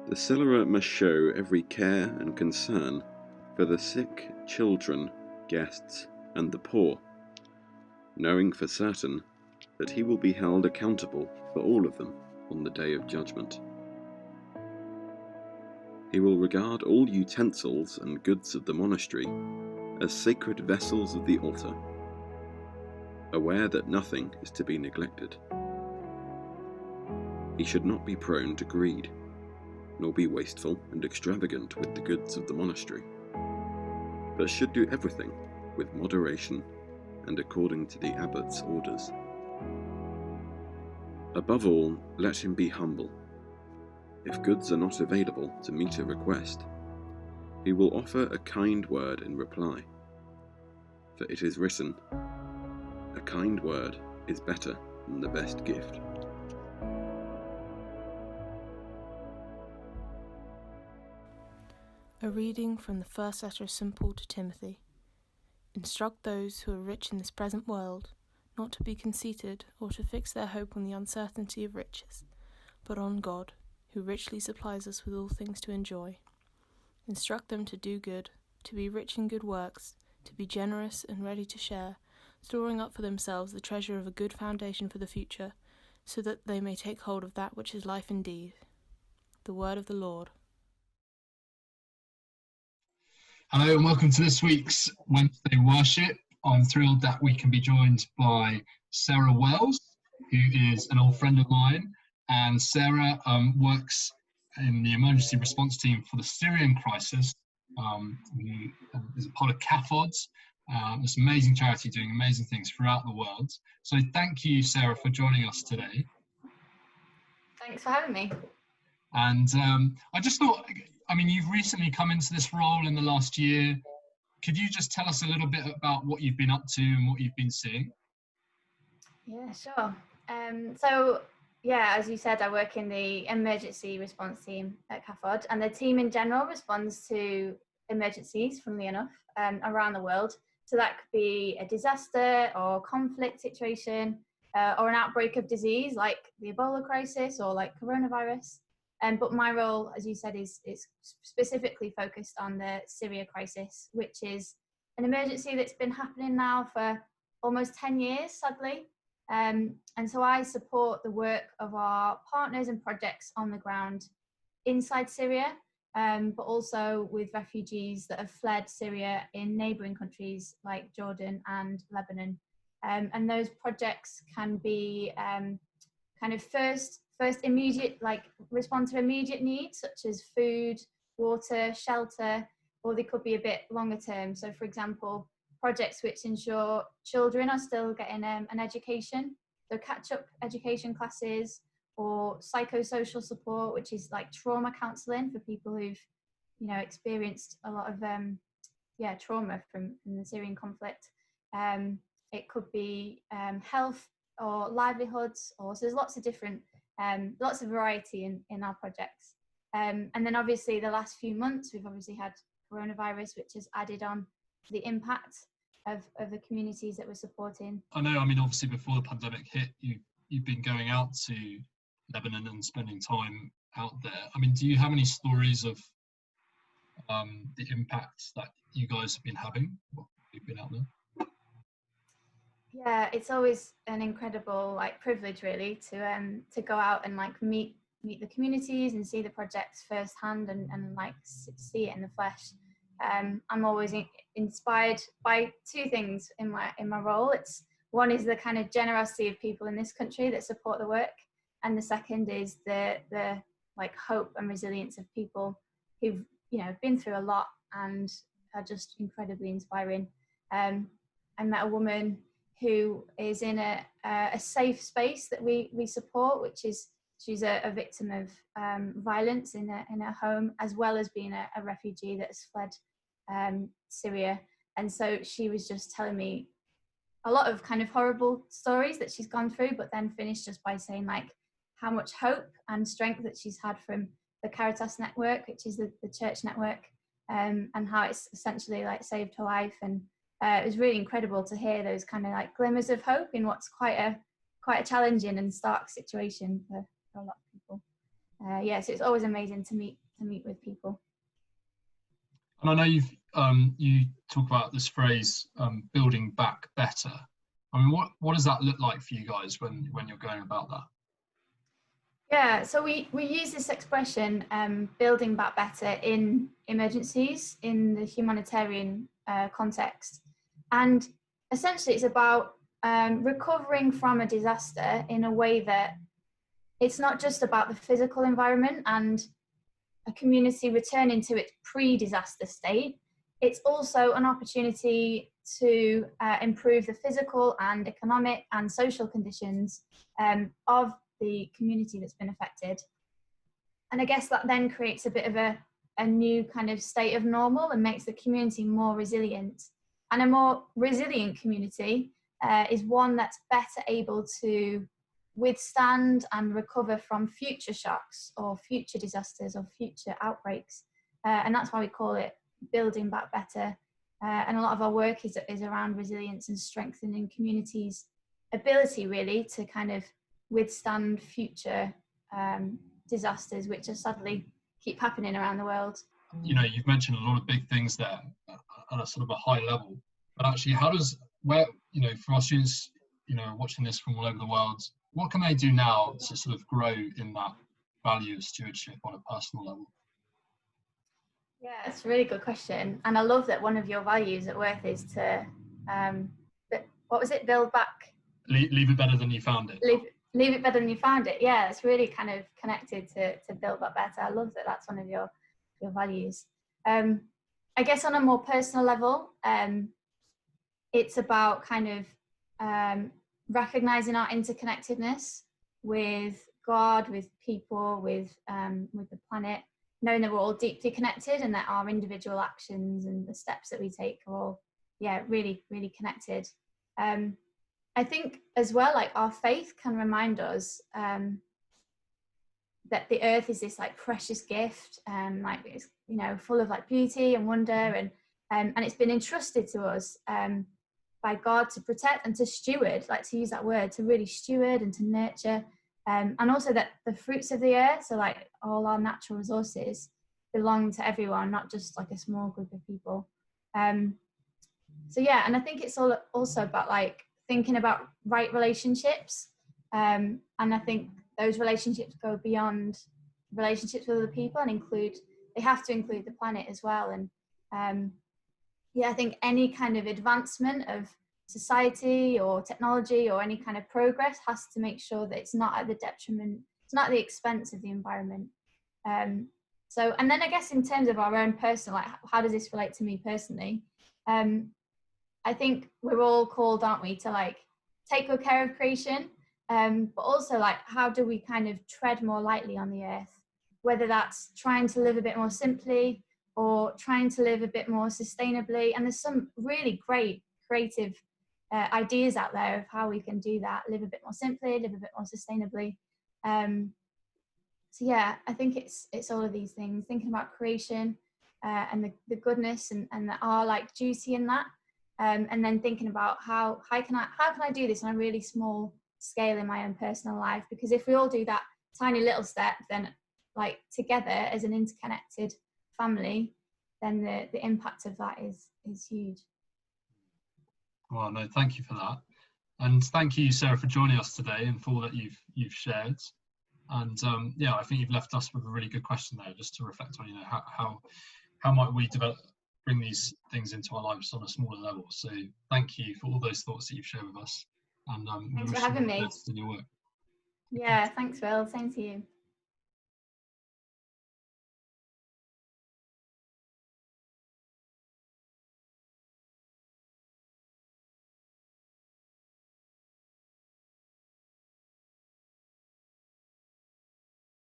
The cellarer must show every care and concern for the sick, children, guests, and the poor, knowing for certain that he will be held accountable for all of them on the day of judgment. He will regard all utensils and goods of the monastery as sacred vessels of the altar, aware that nothing is to be neglected. He should not be prone to greed, nor be wasteful and extravagant with the goods of the monastery, but should do everything with moderation and according to the abbot's orders. Above all, let him be humble. If goods are not available to meet a request, he will offer a kind word in reply. For it is written, "A kind word is better than the best gift." A reading from the first letter of St. Paul to Timothy. Instruct those who are rich in this present world not to be conceited or to fix their hope on the uncertainty of riches, but on God, who richly supplies us with all things to enjoy. Instruct them to do good, to be rich in good works, to be generous and ready to share, storing up for themselves the treasure of a good foundation for the future, so that they may take hold of that which is life indeed. The word of the Lord. Hello and welcome to this week's Wednesday worship. I'm thrilled that we can be joined by Sarah Wells, who is an old friend of mine, and Sarah works in the emergency response team for the Syrian crisis. Who is a part of CAFOD, this amazing charity doing amazing things throughout the world. So thank you, Sarah, for joining us today. Thanks for having me. And I just thought, you've recently come into this role in the last year. Could you just tell us a little bit about what you've been up to and what you've been seeing? Yeah, sure. As you said, I work in the emergency response team at CAFOD, and the team in general responds to emergencies, funnily enough, around the world. So that could be a disaster or conflict situation, or an outbreak of disease like the Ebola crisis or like coronavirus. But my role, as you said, is specifically focused on the Syria crisis, which is an emergency that's been happening now for almost 10 years, sadly. And so I support the work of our partners and projects on the ground inside Syria, but also with refugees that have fled Syria in neighbouring countries like Jordan and Lebanon. And those projects can be kind of first immediate, like respond to immediate needs such as food, water, shelter, or they could be a bit longer term. So for example, projects which ensure children are still getting an education, so catch-up education classes, or psychosocial support, which is like trauma counselling for people who've, experienced a lot of trauma from the Syrian conflict. It could be health or livelihoods, so there's lots of different, lots of variety in our projects. And then obviously the last few months, we've obviously had coronavirus, which has added on the impact of the communities that we're supporting. I know, obviously before the pandemic hit, you've been going out to Lebanon and spending time out there. Do you have any stories of the impact that you guys have been having while you've been out there? Yeah, it's always an incredible privilege really to go out and meet the communities and see the projects firsthand and see it in the flesh. I'm always inspired by two things in my role. One is the kind of generosity of people in this country that support the work, and the second is the hope and resilience of people who've been through a lot and are just incredibly inspiring. I met a woman who is in a safe space that we support, which is she's a victim of violence in her home, as well as being a refugee that has fled Syria. And so she was just telling me a lot of kind of horrible stories that she's gone through, but then finished just by saying how much hope and strength that she's had from the Caritas network, which is the church network, and how it's essentially saved her life. And it was really incredible to hear those kind of glimmers of hope in what's quite a challenging and stark situation for a lot of people. yeah, so it's always amazing to meet with people. And I know you talk about this phrase, building back better. I mean, what does that look like for you guys when you're going about that? Yeah, so we use this expression, building back better, in emergencies, in the humanitarian context. And essentially it's about recovering from a disaster in a way that it's not just about the physical environment and a community returning to its pre-disaster state. It's also an opportunity to improve the physical and economic and social conditions of the community that's been affected. And I guess that then creates a bit of a new kind of state of normal and makes the community more resilient. And a more resilient community is one that's better able to withstand and recover from future shocks or future disasters or future outbreaks. And that's why we call it building back better. And a lot of our work is around resilience and strengthening communities' ability really to kind of withstand future disasters, which are sadly keep happening around the world. You know, you've mentioned a lot of big things there at a sort of a high level, but actually for our students, watching this from all over the world, what can they do now to sort of grow in that value of stewardship on a personal level? Yeah, it's a really good question. And I love that one of your values at Worth is to, what was it? Build back? Leave it better than you found it. Leave it better than you found it. Yeah, it's really kind of connected to build back better. I love that that's one of your values. I guess on a more personal level, it's about kind of recognizing our interconnectedness with God, with people, with the planet, knowing that we're all deeply connected and that our individual actions and the steps that we take are all, really, really connected. I think as well, like our faith can remind us that the earth is this like precious gift, like it's full of like beauty and wonder, and it's been entrusted to us by God to protect and to steward, like to use that word, to really steward and to nurture, and also that the fruits of the earth, so like all our natural resources, belong to everyone, not just like a small group of people. So yeah, and I think it's all also about like thinking about right relationships, and I think those relationships go beyond relationships with other people and they have to include the planet as well. And I think any kind of advancement of society or technology or any kind of progress has to make sure that it's not at the detriment, it's not at the expense of the environment. So, and then I guess in terms of our own personal, like how does this relate to me personally? I think we're all called, aren't we, to like take good care of creation, but also like how do we kind of tread more lightly on the earth, whether that's trying to live a bit more simply or trying to live a bit more sustainably. And there's some really great creative ideas out there of how we can do that, live a bit more simply, live a bit more sustainably. So yeah, I think it's all of these things, thinking about creation and the goodness and our like duty in that, and then thinking about how can I do this on a really small scale in my own personal life, because if we all do that tiny little step, then like together as an interconnected family, then the impact of that is huge. Well, no, thank you for that, and thank you, Sarah, for joining us today and for all that you've shared. And I think you've left us with a really good question there, just to reflect on how might we bring these things into our lives on a smaller level. So thank you for all those thoughts that you've shared with us, and thanks for having me. In your work. Yeah, thanks, Will. Same to you.